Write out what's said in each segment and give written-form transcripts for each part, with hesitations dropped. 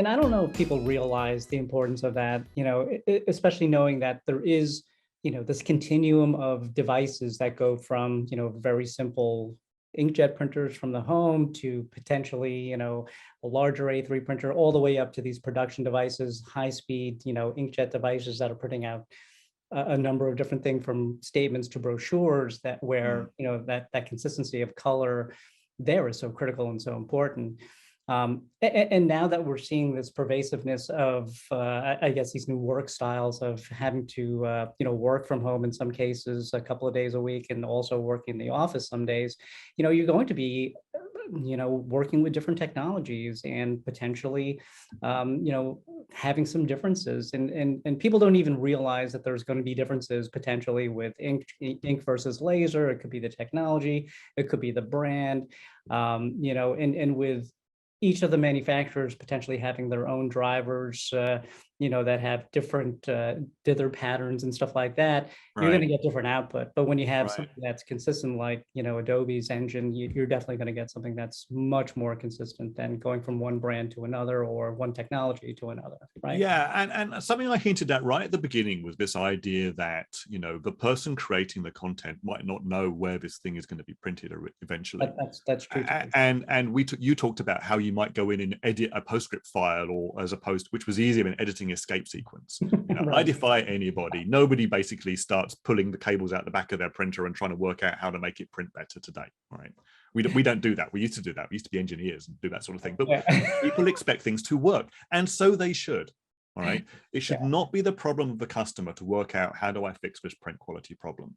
And I don't know if people realize the importance of that, especially knowing that there is, this continuum of devices that go from, very simple inkjet printers from the home to potentially, a larger A3 printer, all the way up to these production devices, high speed, inkjet devices that are printing out a number of different things, from statements to brochures, that where, that consistency of color there is so critical and so important. And now that we're seeing this pervasiveness of, I guess, these new work styles of having to, work from home in some cases a couple of days a week, and also work in the office some days, you're going to be, working with different technologies and potentially, having some differences. And people don't even realize that there's going to be differences potentially with ink versus laser. It could be the technology, it could be the brand, and with each of the manufacturers potentially having their own drivers, that have different dither patterns and stuff like that, you're going to get different output. But when you have something that's consistent, like, Adobe's engine, you're definitely going to get something that's much more consistent than going from one brand to another or one technology to another, right? Yeah, and something I hinted at right at the beginning was this idea that, the person creating the content might not know where this thing is going to be printed eventually. That's true. And you talked about how you might go in and edit a PostScript file, or as opposed, which was easier than editing escape sequence. I defy anybody. Nobody basically starts pulling the cables out the back of their printer and trying to work out how to make it print better today. All right. We don't do that. We used to do that. We used to be engineers and do that sort of thing. But people expect things to work, and so they should. All right. It should not be the problem of the customer to work out, how do I fix this print quality problem?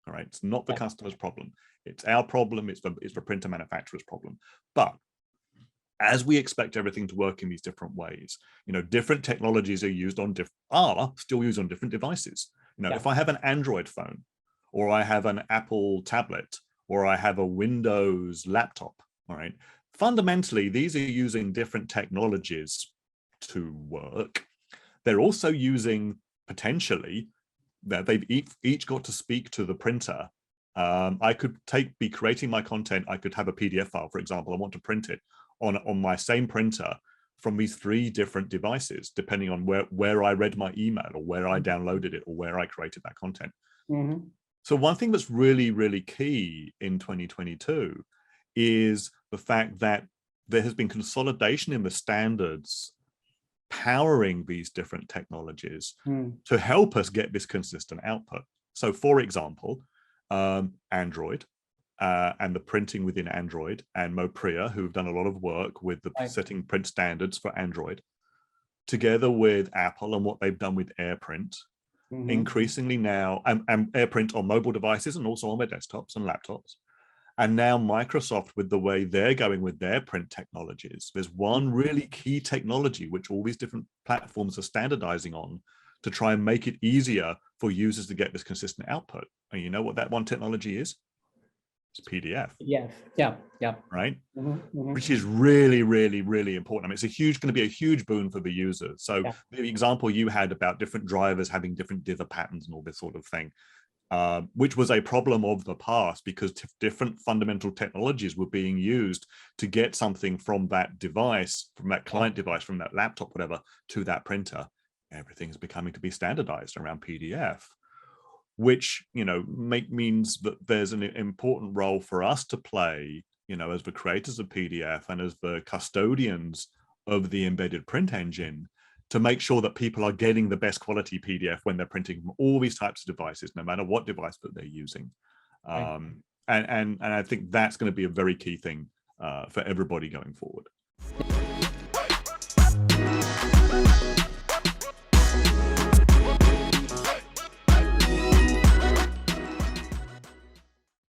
All right. It's not the customer's problem. It's our problem. It's the printer manufacturer's problem. But as we expect everything to work in these different ways, different technologies are still used on different devices. If I have an Android phone, or I have an Apple tablet, or I have a Windows laptop, all right, fundamentally, these are using different technologies to work. They're also using, potentially, that they've each got to speak to the printer. I could be creating my content. I could have a PDF file, for example. I want to print it on my same printer from these 3 different devices, depending on where I read my email, or where I downloaded it, or where I created that content. So one thing that's really, really key in 2022 is the fact that there has been consolidation in the standards powering these different technologies to help us get this consistent output. So, for example, Android and the printing within Android, and Mopriya, who've done a lot of work with the setting print standards for Android, together with Apple and what they've done with AirPrint, increasingly now, and AirPrint on mobile devices and also on their desktops and laptops. And now Microsoft, with the way they're going with their print technologies, there's one really key technology which all these different platforms are standardizing on to try and make it easier for users to get this consistent output. And you know what that one technology is? It's PDF. Yeah. Right? Which is really, really, really important. I mean, it's going to be a huge boon for the user. So the example you had about different drivers having different dither patterns and all this sort of thing, which was a problem of the past, because different fundamental technologies were being used to get something from that device, from that client device, from that laptop, whatever, to that printer. Everything's becoming to be standardized around PDF, which, means that there's an important role for us to play, as the creators of PDF and as the custodians of the embedded print engine, to make sure that people are getting the best quality PDF when they're printing from all these types of devices, no matter what device that they're using. And I think that's going to be a very key thing for everybody going forward.